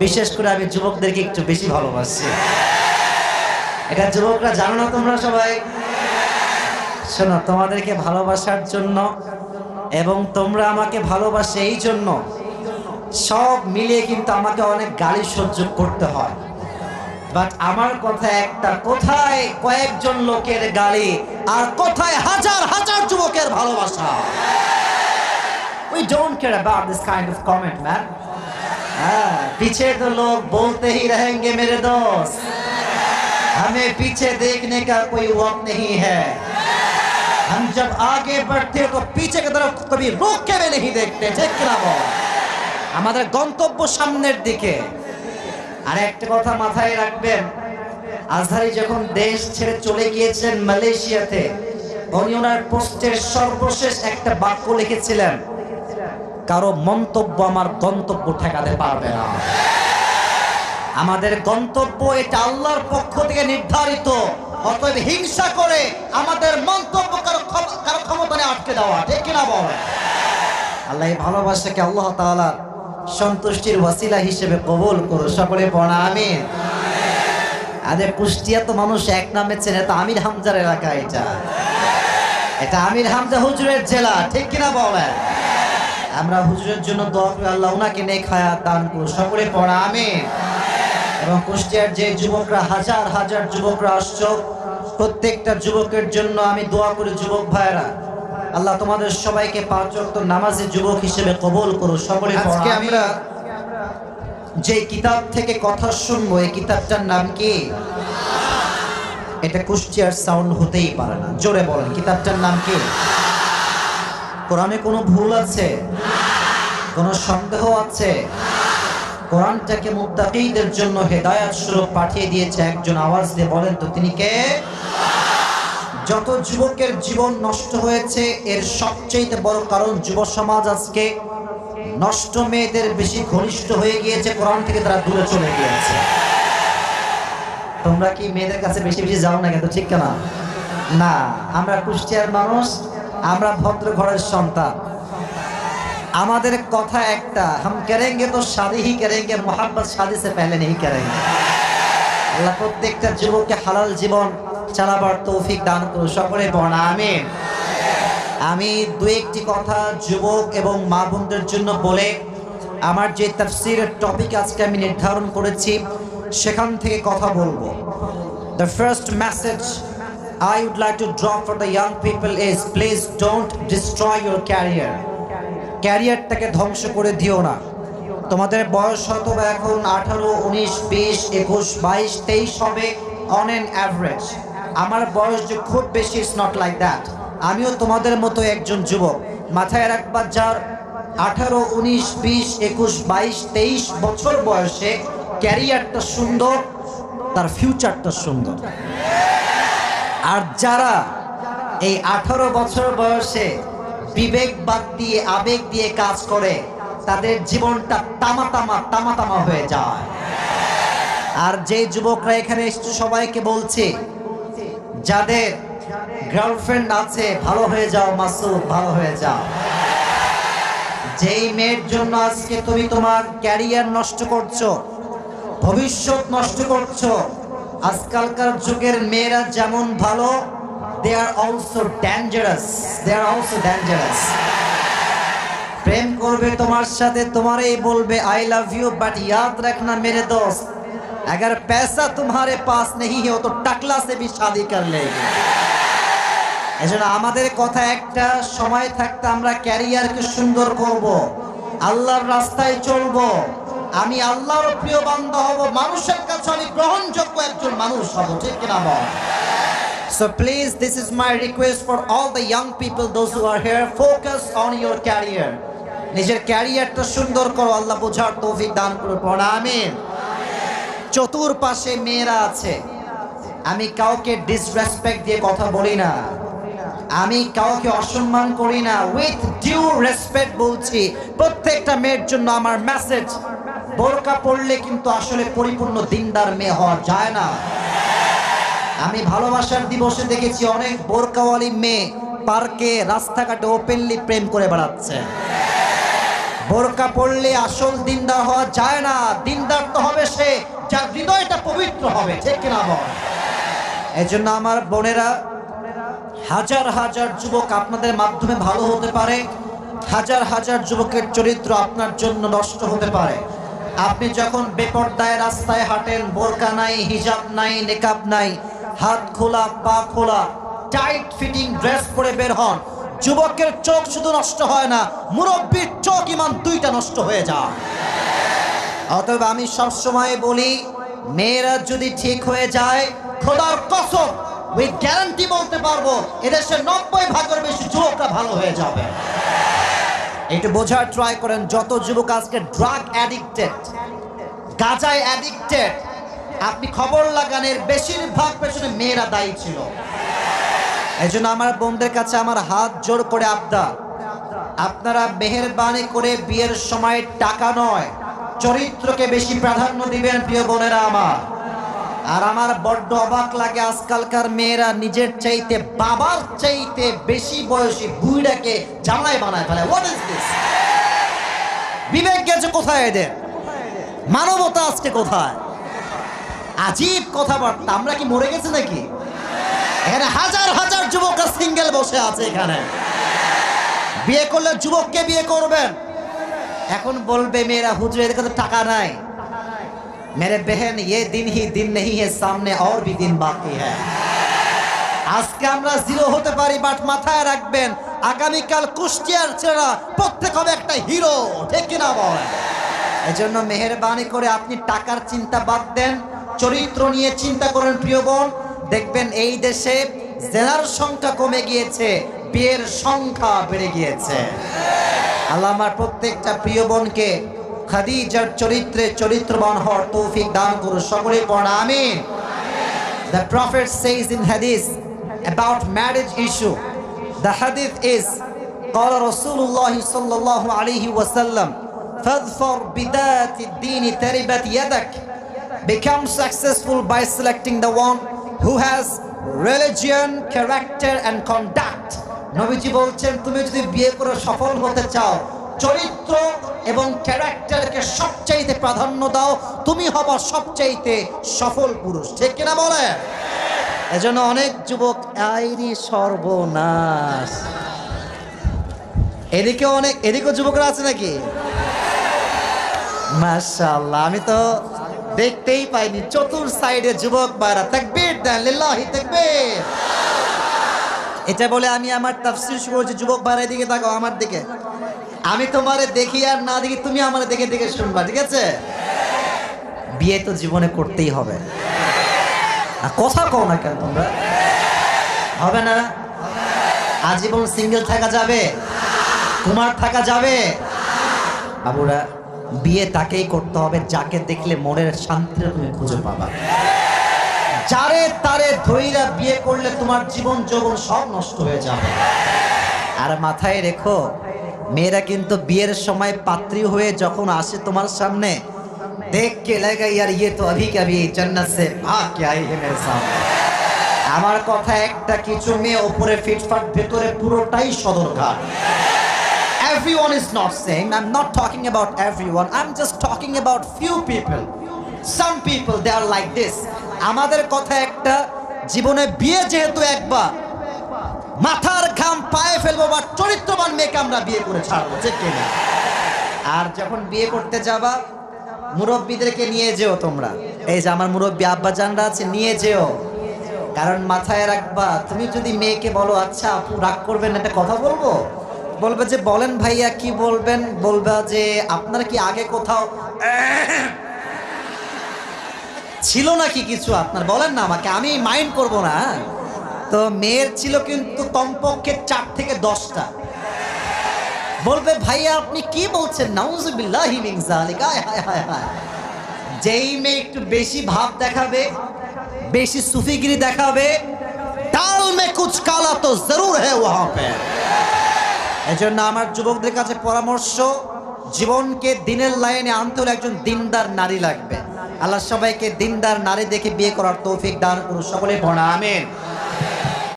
বিশেষ করে আমি যুবকদেরকে একটু বেশি ভালোবাসি। এটা যুবকরা জানো না তোমরা সবাই? শোনো, তোমাদেরকে ভালোবাসার জন্য এবং তোমরা আমাকে ভালোবাসে এই জন্য সব মিলিয়ে কিন্তু আমাকে অনেক গালি সহ্য করতে হয়। বাট আমার কথা একটা, কোথায় কয়েকজন লোকের গালি আর কোথায় হাজার হাজার যুবকের ভালোবাসা? We don't care about this kind of comment, man. पीछे तो लोग बोलते ही रहेंगे मेरे दोस्त, हमें पीछे देखने का कोई वक्त नहीं है। हम जब आगे बढ़ते तो पीछे की तरफ कभी रोक के भी नहीं देखते। ठीक ना बोल? আমাদের গন্তব্য সামনের দিকে। আর একটা কথা মাথায় রাখবেন, আজহারি যখন দেশ ছেড়ে চলে গিয়েছেন মালয়েশিয়াতে, উনি ওনার পোস্টের সর্বশেষ একটা বাক্য লিখেছিলেন, কারো মন্তব্য আমার গন্তব্য ঠেকাতে পারবে না। আমাদের গন্তব্য এটা আল্লাহর পক্ষ থেকে নির্ধারিত, অতএব হিংসা করে আমাদের মন্তব্য কারো ক্ষমতা নিয়ে আটকে দেওয়া ঠিক কিনা বলে? আল্লাহ এই ভালোবাসাকে আল্লাহ তাআলার সন্তুষ্টির ওয়াসিলা হিসেবে কবুল করো। সকলে পড়া আমিন। আরে কুষ্টিয়া তো মানুষ এক নামে চেনে, তো আমির হামজার এলাকা, এটা আমির হামজা হুজুরের জেলা ঠিক কিনা বলেন? আমরা হুজুরের জন্য দোয়া করি, আল্লাহ ওনাকে নেক হায়াত দান করুন। সকলে পড়া আমিন। এবং কুষ্টিয়ার যে যুবকরা, হাজার হাজার যুবকরা আসছো, প্রত্যেকটা যুবকের জন্য আমি দোয়া করি। যুবক ভাইরা, আল্লাহ তোমাদের সবাইকে পাঁচ ওয়াক্ত নামাজি যুবক হিসেবে কবুল করুন। সকলে আজকে আমরা যে কিতাব থেকে কথা শুনবো, এই কিতাবটার নাম কি? এটা কুষ্টিয়ার সাউন্ড হতেই পারে না, জোরে বলেন কিতাবটার নাম কি? কোরআনে কোনো ভুল আছে? কোনো সন্দেহ আছে? কোরআনটাকে মুত্তাকীদের জন্য হেদায়েত স্বরূপ পাঠিয়ে দিয়েছে একজন। আওয়াজ দিয়ে বলেন তো তিনি কে? যত যুবকের জীবন নষ্ট হয়েছে এর সবচেয়ে বড় কারণ যুব সমাজ আজকে নষ্ট মেয়েদের বেশি ঘনিষ্ঠ হয়ে গিয়েছে, কোরআন থেকে তারা দূরে চলে গিয়েছে। তোমরা কি মেয়েদের কাছে বেশি বেশি যাও না? কিন্তু ঠিক না, না আমরা কুষ্টিয়ার মানুষ, আমরা ভদ্র ঘরের সন্তান। আমাদের কথা একটা, हम करेंगे तो शादी ही करेंगे, मोहब्बत शादी से पहले नहीं करेंगे। আল্লাহ প্রত্যেকটা যুবককে হালাল জীবন চালাবার তৌফিক দান করুন। সকলে পড়ুন আমিন। আমি দু একটি কথা যুবক এবং মা বোনদের জন্য বলে আমার যে তাফসীরের টপিক আজকে আমি নির্ধারণ করেছি সেখান থেকে কথা বলবো। The first message I would like to drop for the young people is, please don't destroy your career. ক্যারিয়ারটাকে ধ্বংস করে দিও না। তোমাদের বয়স হয়তো বা এখন 18, 19, 20, 21, 22, 23 হবে অন অ্যান অ্যাভারেজ। আমার বয়স যে খুব বেশি, ইটস নট লাইক দ্যাট। আমিও তোমাদের মতো একজন যুবক। মাথায় রাখবা, যার 18, 19, 20, 21, 22, 23 বছর বয়সে ক্যারিয়ারটা সুন্দর, তার ফিউচারটা সুন্দর। আর যারা এই 18 বছর বয়সে বিবেক বাদ দিয়ে আবেগ দিয়ে কাজ করে, তাদের জীবনটা তামা হয়ে যায়। আর যে যুবকরা এখানে এসেছে সবাইকে বলছি, যাদের গার্লফ্রেন্ড আছে ভালো হয়ে যাও, মাসুদ ভালো হয়ে যাও। যেই মেয়ের জন্য আজকে তুমি তোমার ক্যারিয়ার নষ্ট করছো, ভবিষ্যৎ নষ্ট করছো, আজকালকার যুগের মেয়েরা যেমন ভালো, they are also dangerous. প্রেম করবে তোমার সাথে, তোমারই বলবে I love you, but याद रखना मेरे दोस्त, अगर पैसा तुम्हारे पास नहीं है तो टकला से भी शादी कर लेगी। এজন্য আমাদের কথা একটা, সময় থাকতে আমরা ক্যারিয়ারকে সুন্দর করব, আল্লাহর রাস্তায় চলবো, আমি আল্লাহর প্রিয় বান্দা হব, মানুষের কাছে আমি গ্রহণযোগ্য একজন মানুষ হব। ঠিক কিনা বল? So please, this is my request for all the young people, those who are here, focus on your career. নিজের ক্যারিয়ারটা সুন্দর করো, আল্লাহ বোঝার তৌফিক দান করুন। পড়া আমিন। চতুর্পাশে মেয়েরা আছে, আমি কাউকে ডিসরেসপেক্ট দিয়ে কথা বলি না, আমি কাউকে অসম্মান করি না, উইথ ডিউ রেসপেক্ট বলছি। প্রত্যেকটা মেয়ের জন্য আমার মেসেজ, বোরকা পরলে কিন্তু আসলে পরিপূর্ণ দিনদার মেয়ে হওয়া যায় না। আমি ভালোবাসার দিবসে দেখেছি অনেক বোরকাওয়ালি মেয়ে পার্কে, রাস্তাঘাটে ওপেনলি প্রেম করে বেড়াচ্ছে। বোরকা পড়লে আসল দিনদার হওয়া যায় না। দিনদার তো হৃদয়টা পবিত্র হবে, ঠিক কিনা বল? এই জন্য আমার বোনেরা, হাজার হাজার যুবক আপনাদের মাধ্যমে ভালো হতে পারে, হাজার হাজার যুবকের চরিত্র আপনার জন্য নষ্ট হতে পারে। আপনি যখন বেপরদায় রাস্তায় হাঁটেন, বোরকা নাই, হিজাব নাই, নেকাব নাই, হাত খোলা, পা খোলা, টাইট ফিটিং ড্রেস পরে বের হন, যুবকের চোখ শুধু নষ্ট হয় না, মুরব্বীর চোখ ইমান দুইটা নষ্ট হয়ে যায়। অতএব আমি সবসময় বলি, মেয়েরা যদি ঠিক হয়ে যায়, খোদার কসম উইথ গ্যারান্টি বলতে পারবো এদেশের 90% বেশি যুবকরা ভালো হয়ে যাবে। একটু বোঝার ট্রাই করেন, যত যুবক আজকে ড্রাগ অ্যাডিক্টেড, গাঁজায় অ্যাডিক্টেড, আপনি খবর লাগানের বেশিরভাগ পেছনে মেয়েরা দায়ী ছিল। এই জন্য আমার বোনদের কাছে আমার হাত জোর করে আবদার, আপনারা মেহেরবানি করে বিয়ের সময় টাকা নয়, চরিত্রকে বেশি প্রাধান্য দিবেন প্রিয় বোনেরা আমার। আর আমার বড্ড অবাক লাগে আজকালকার মেয়েরা নিজের চাইতে, বাবার চাইতে বেশি বয়সী বুইড়াকে জামাই বানায় ফেলে। What is this? বিবেক গেছে কোথায় এদের? মানবতা আজকে কোথায়? আজীব কথাবার্তা। আমরা কি মরে গেছি নাকি? এখানে হাজার হাজার যুবকরা সিঙ্গেল বসে আছে। এখানে বিয়ে করলে যুবককে বিয়ে করবেন। এখন বলবে মেয়েরা, হুজুর এর কাছে টাকা নাই। मेरे बहन ये दिन ही दिन नहीं है, सामने और भी दिन बाकी है। আজকে আমরা জিরো হতে পারি, বাট মাথায় রাখবেন আগামীকাল কুষ্টিয়ার ছেলেরা প্রত্যেক হবে একটা হিরো, ঠিক কিনা বল? এজন্য মেহেরবানি করে আপনি টাকার চিন্তা বাদ দেন, চরিত্র নিয়ে চিন্তা করেন প্রিয় বোন। দেখবেন এই দেশে জেনার সংখ্যা কমে গিয়েছে, বিয়ের সংখ্যা বেড়ে গিয়েছে। আল্লাহ আমার প্রত্যেকটা প্রিয় বোনকে খাদিজার চরিত্রে চরিত্রবান হওয়ার তৌফিক দান করুন। সকলে পড়া আমিন। The Prophet says in hadith about marriage issue, the hadith is قال رسول الله صلى الله عليه وسلم فاظفر بذات الدين تربت يدك, become successful by selecting the one who has religion, character and conduct. নবীজি বলছেন, তুমি যদি বিয়ে করে সফল হতে চাও, চরিত্র এবং ক্যারেক্টারকে সবচাইতে প্রাধান্য দাও, তুমি হবা সবচাইতে সফল পুরুষ, ঠিক কিনা বলে? এজন্য অনেক যুবক, আইরি সর্বনাশ, এদিকেও যুবকরা আছে নাকি? মাশাআল্লাহ, আমি তো দেখতেই পাইনি। চতুর সাইডে যুবক বাইরা, তাকবীর দেন, লিল্লাহি তাকবীর। এটা বলে আমি আমার তাফসীর শুরু করছি, যুবক বাইরা এদিকে তাকাও আমার দিকে। আমি তোমারে দেখি আর না দেখি, তুমি আমার দেখে দেখে শুনবা, ঠিক আছে? বিয়ে তো জীবনে করতেই হবে। কথা কও না কেন তোমরা? হবে না? আজীবন সিঙ্গেল থাকা যাবে? কুমার থাকা যাবে? বাবুরা, বিয়ে তাকেই করতে হবে যাকে দেখলে মনের শান্তিটা তুমি খুঁজে পাবা। যারে তারে ধইরা বিয়ে করলে তোমার জীবন যৌবন সব নষ্ট হয়ে যাবে। আর মাথায় রেখো, মেয়েরা কিন্তু বিয়ের সময় পাত্রী হয়ে যখন আসে তোমার সামনে, দেখ কে লাগা ইয়ার ইয়ে তো अभी कभी जन्नत से भाग के आई है मेरे सामने। আমার কথা একটা, কিছু মেয়ে উপরে ফিটফাট, ভেতরে পুরোটাই Sadarghat. Everyone is not saying, I'm not talking about everyone, I'm just talking about few people. Some people they are like this. আমাদের কথা একটা, জীবনে বিয়ে যেহেতু একবার, মাথার ঘাম পায়ে ফেলবো, বা চরিত্রবান মেয়েকে আমরা বিয়ে করে ছাড়বো, ঠিক কিনা? আর যখন বিয়ে করতে যাবা, মুরব্বীদেরকে নিয়ে যেও তোমরা। এই যে আমার মুরব্বী আব্বা জানরা আছে, নিয়ে যেও। কারণ মাথায় রাখবা, তুমি যদি মেয়েকে বলো, আচ্ছা আপু রাগ করবেন, একটা কথা বলবো, বলবে যে বলেন ভাইয়া কি বলবেন, বলবা যে আপনার কি আগে কোথাও ছিল নাকি কিছু আপনার, বলেন না আমাকে, আমি মাইন্ড করব না। তো মেয়ের ছিল কিন্তু কমপক্ষে 4 থেকে 10টা। বলবে ভাইয়া আপনি কি বলছেন, নাউজুবিল্লাহি মিন যালিক। হায় হায় হায় হায়। যেই মেয়ে একটু বেশি ভাব দেখাবে, বেশি সুফিগিরি দেখাবে, ডাল মে কুছ কালা তো জরুর है वहां पे। এজন্য আমার যুবকদের কাছে পরামর্শ, জীবনকে দিনের লাইনে আনতে হলে একজন দিনদার নারী লাগবে। আল্লাহ সবাইকে দিনদার নারী দেখে বিয়ে করার তৌফিক দান করুন। সকলে পড়া আমিন।